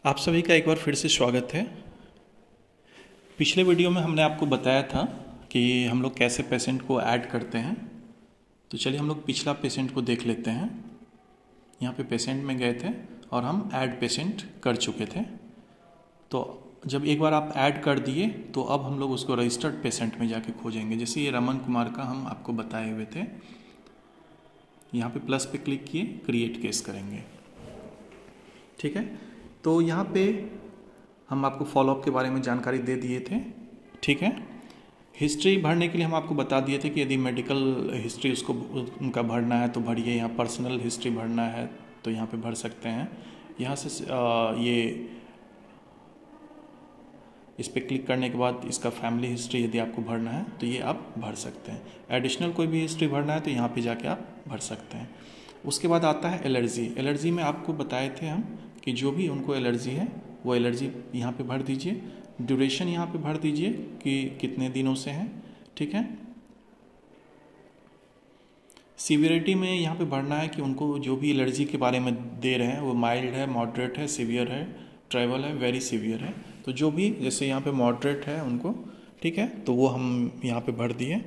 आप सभी का एक बार फिर से स्वागत है। पिछले वीडियो में हमने आपको बताया था कि हम लोग कैसे पेशेंट को ऐड करते हैं। तो चलिए हम लोग पिछला पेशेंट को देख लेते हैं। यहाँ पे पेशेंट में गए थे और हम ऐड पेशेंट कर चुके थे। तो जब एक बार आप ऐड कर दिए तो अब हम लोग उसको रजिस्टर्ड पेशेंट में जाके खोजेंगे। जैसे ये रमन कुमार का हम आपको बताए हुए थे। यहाँ पे प्लस पे क्लिक किए, क्रिएट केस करेंगे। ठीक है, तो यहाँ पे हम आपको फॉलोअप के बारे में जानकारी दे दिए थे। ठीक है, हिस्ट्री भरने के लिए हम आपको बता दिए थे कि यदि मेडिकल हिस्ट्री उसको उनका भरना है तो भरिए। यहाँ पर्सनल हिस्ट्री भरना है तो यहाँ पे भर सकते हैं। यहाँ से ये इस पर क्लिक करने के बाद इसका फैमिली हिस्ट्री यदि आपको भरना है तो ये आप भर सकते हैं। एडिशनल कोई भी हिस्ट्री भरना है तो यहाँ पे जाके आप भर सकते हैं। उसके बाद आता है एलर्जी। एलर्जी में आपको बताए थे हम कि जो भी उनको एलर्जी है वो एलर्जी यहाँ पे भर दीजिए। ड्यूरेशन यहाँ पे भर दीजिए कि कितने दिनों से हैं। ठीक है, सीवियरिटी में यहाँ पे भरना है कि उनको जो भी एलर्जी के बारे में दे रहे हैं वो माइल्ड है, मॉडरेट है, सीवियर है, ट्राइबल है, वेरी सीवियर है। तो जो भी जैसे यहाँ पे मॉडरेट है उनको, ठीक है, तो वो हम यहाँ पे भर दिए।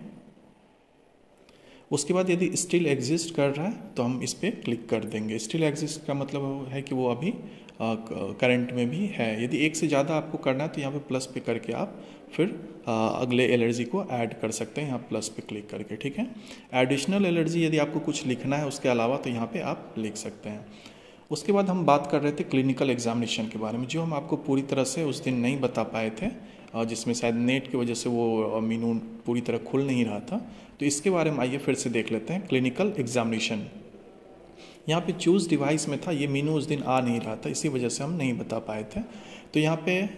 उसके बाद यदि स्टिल एग्जिस्ट कर रहा है तो हम इस पर क्लिक कर देंगे। स्टिल एग्जिस्ट का मतलब है कि वो अभी करंट में भी है। यदि एक से ज़्यादा आपको करना है तो यहाँ पे प्लस पे करके आप फिर अगले एलर्जी को ऐड कर सकते हैं यहाँ प्लस पे क्लिक करके। ठीक है, एडिशनल एलर्जी यदि आपको कुछ लिखना है उसके अलावा तो यहाँ पे आप लिख सकते हैं। उसके बाद हम बात कर रहे थे क्लिनिकल एग्जामिनेशन के बारे में, जो हम आपको पूरी तरह से उस दिन नहीं बता पाए थे, जिसमें शायद नेट की वजह से वो मीनू पूरी तरह खुल नहीं रहा था। तो इसके बारे में आइए फिर से देख लेते हैं। क्लिनिकल एग्जामिनेशन यहाँ पे चूज़ डिवाइस में था, ये मीनू उस दिन आ नहीं रहा था, इसी वजह से हम नहीं बता पाए थे। तो यहाँ पे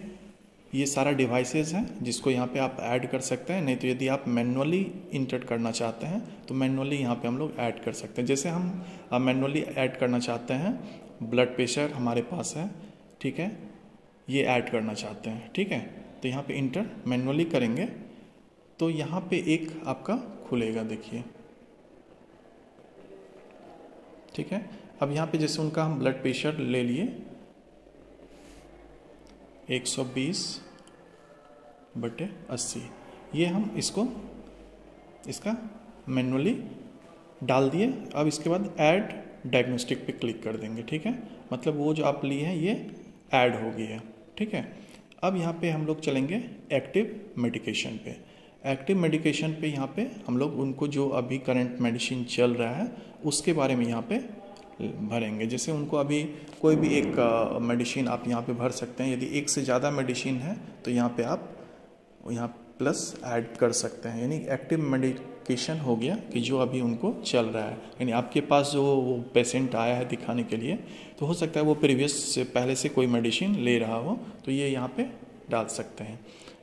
ये सारा डिवाइसेस हैं जिसको यहाँ पे आप ऐड कर सकते हैं। नहीं तो यदि आप मैनुअली इंटर करना चाहते हैं तो मैनुअली यहाँ पे हम लोग ऐड कर सकते हैं। जैसे हम मैनुअली ऐड करना चाहते हैं, ब्लड प्रेशर हमारे पास है, ठीक है, ये ऐड करना चाहते हैं। ठीक है, तो यहाँ पे इंटर मैनुअली करेंगे तो यहाँ पे एक आपका खुलेगा, देखिए। ठीक है, अब यहाँ पे जैसे उनका हम ब्लड प्रेशर ले लिए 120/80, ये हम इसका मैनुअली डाल दिए। अब इसके बाद ऐड डायग्नोस्टिक पे क्लिक कर देंगे। ठीक है, मतलब वो जो आप लिए हैं ये ऐड हो गई है। ठीक है, अब यहाँ पे हम लोग चलेंगे एक्टिव मेडिकेशन पे। एक्टिव मेडिकेशन पे यहाँ पे हम लोग उनको जो अभी करंट मेडिसिन चल रहा है उसके बारे में यहाँ पे भरेंगे। जैसे उनको अभी कोई भी एक मेडिसिन आप यहाँ पे भर सकते हैं। यदि एक से ज़्यादा मेडिसिन है तो यहाँ पे आप यहाँ प्लस ऐड कर सकते हैं। यानी एक्टिव मेडिकेशन हो गया कि जो अभी उनको चल रहा है। यानी आपके पास जो वो पेशेंट आया है दिखाने के लिए, तो हो सकता है वो प्रीवियस से पहले से कोई मेडिसिन ले रहा हो, तो ये यहाँ पे डाल सकते हैं।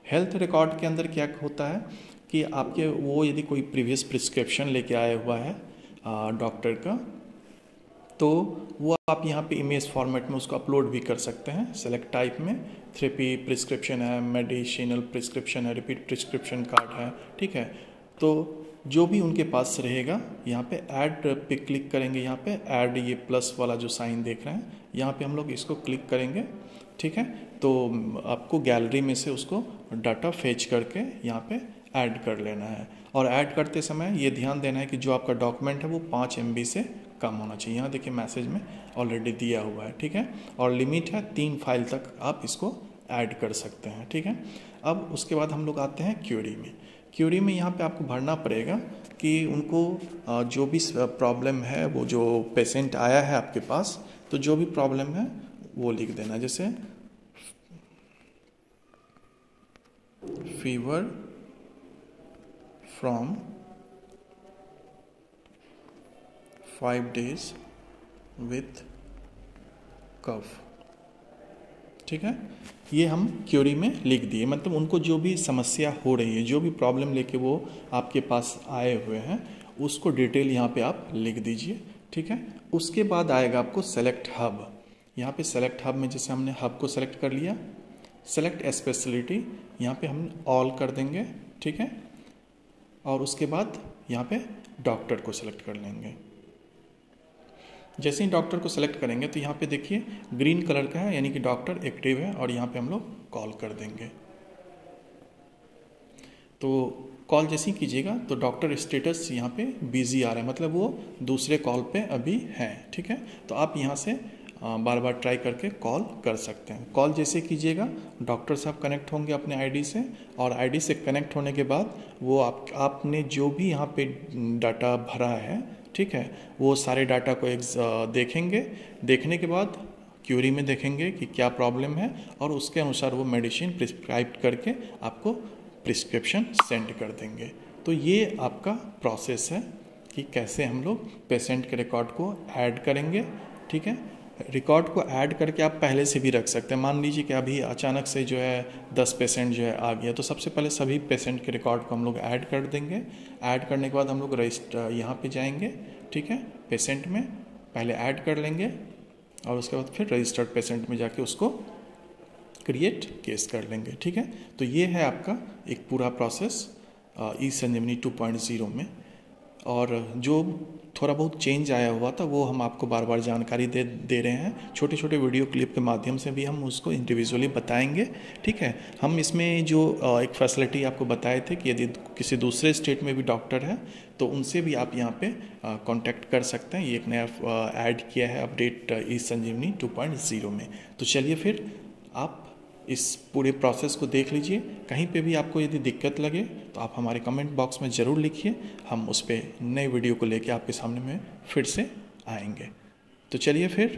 हेल्थ रिकॉर्ड के अंदर क्या होता है कि आपके वो यदि कोई प्रीवियस प्रिस्क्रिप्शन लेके आया हुआ है डॉक्टर का, तो वो आप यहाँ पे इमेज फॉर्मेट में उसको अपलोड भी कर सकते हैं। सेलेक्ट टाइप में थेरेपी प्रिस्क्रिप्शन है, मेडिसिनल प्रिस्क्रिप्शन है, रिपीट प्रिस्क्रिप्शन कार्ड है। ठीक है, तो जो भी उनके पास रहेगा यहाँ पे ऐड पे क्लिक करेंगे। यहाँ पे ऐड, ये प्लस वाला जो साइन देख रहे हैं यहाँ पे हम लोग इसको क्लिक करेंगे। ठीक है, तो आपको गैलरी में से उसको डाटा फेच करके यहाँ पे ऐड कर लेना है। और ऐड करते समय ये ध्यान देना है कि जो आपका डॉक्यूमेंट है वो 5 MB से कम होना चाहिए। यहाँ देखिए मैसेज में ऑलरेडी दिया हुआ है। ठीक है, और लिमिट है 3 फाइल तक आप इसको ऐड कर सकते हैं। ठीक है, अब उसके बाद हम लोग आते हैं क्यूरी में। क्यूरी में यहाँ पे आपको भरना पड़ेगा कि उनको जो भी प्रॉब्लम है, वो जो पेशेंट आया है आपके पास, तो जो भी प्रॉब्लम है वो लिख देना। जैसे फीवर फ्रॉम 5 days विथ कफ। ठीक है, ये हम क्यूरी में लिख दिए। मतलब उनको जो भी समस्या हो रही है, जो भी प्रॉब्लम लेके वो आपके पास आए हुए हैं, उसको डिटेल यहाँ पे आप लिख दीजिए। ठीक है, उसके बाद आएगा आपको सेलेक्ट हब। यहाँ पे सेलेक्ट हब में जैसे हमने हब को सेलेक्ट कर लिया, सेलेक्ट स्पेशलिटी यहाँ पे हम ऑल कर देंगे। ठीक है, और उसके बाद यहाँ पे डॉक्टर को सेलेक्ट कर लेंगे। जैसे ही डॉक्टर को सेलेक्ट करेंगे तो यहाँ पे देखिए ग्रीन कलर का है, यानी कि डॉक्टर एक्टिव है, और यहाँ पे हम लोग कॉल कर देंगे। तो कॉल जैसे ही कीजिएगा तो डॉक्टर स्टेटस यहाँ पे बिजी आ रहा है, मतलब वो दूसरे कॉल पे अभी हैं, ठीक है। तो आप यहाँ से बार बार ट्राई करके कॉल कर सकते हैं। कॉल जैसे कीजिएगा डॉक्टर साहब कनेक्ट होंगे अपने आईडी से, और आईडी से कनेक्ट होने के बाद वो आपने जो भी यहाँ पे डाटा भरा है, ठीक है, वो सारे डाटा को देखेंगे। देखने के बाद क्यूरी में देखेंगे कि क्या प्रॉब्लम है, और उसके अनुसार वो मेडिसिन प्रिस्क्राइब करके आपको प्रिस्क्रिप्शन सेंड कर देंगे। तो ये आपका प्रोसेस है कि कैसे हम लोग पेशेंट के रिकॉर्ड को ऐड करेंगे, ठीक है। रिकॉर्ड को ऐड करके आप पहले से भी रख सकते हैं। मान लीजिए कि अभी अचानक से जो है 10 पेशेंट जो है आ गया, तो सबसे पहले सभी पेशेंट के रिकॉर्ड को हम लोग ऐड कर देंगे। ऐड करने के बाद हम लोग रजिस्टर यहाँ पे जाएंगे, ठीक है, पेशेंट में पहले ऐड कर लेंगे, और उसके बाद फिर रजिस्टर्ड पेशेंट में जाके उसको क्रिएट केस कर लेंगे, ठीक है। तो ये है आपका एक पूरा प्रोसेस ई संजीवनी 2.0 में। और जो थोड़ा बहुत चेंज आया हुआ था वो हम आपको बार बार जानकारी दे रहे हैं। छोटे छोटे वीडियो क्लिप के माध्यम से भी हम उसको इंडिविजुअली बताएंगे, ठीक है। हम इसमें जो एक फैसिलिटी आपको बताए थे कि यदि किसी दूसरे स्टेट में भी डॉक्टर है तो उनसे भी आप यहाँ पे कांटेक्ट कर सकते हैं। ये एक नया ऐड किया है अपडेट ई संजीवनी 2.0 में। तो चलिए फिर आप इस पूरे प्रोसेस को देख लीजिए। कहीं पे भी आपको यदि दिक्कत लगे तो आप हमारे कमेंट बॉक्स में ज़रूर लिखिए, हम उस पर नए वीडियो को लेके आपके सामने में फिर से आएंगे। तो चलिए फिर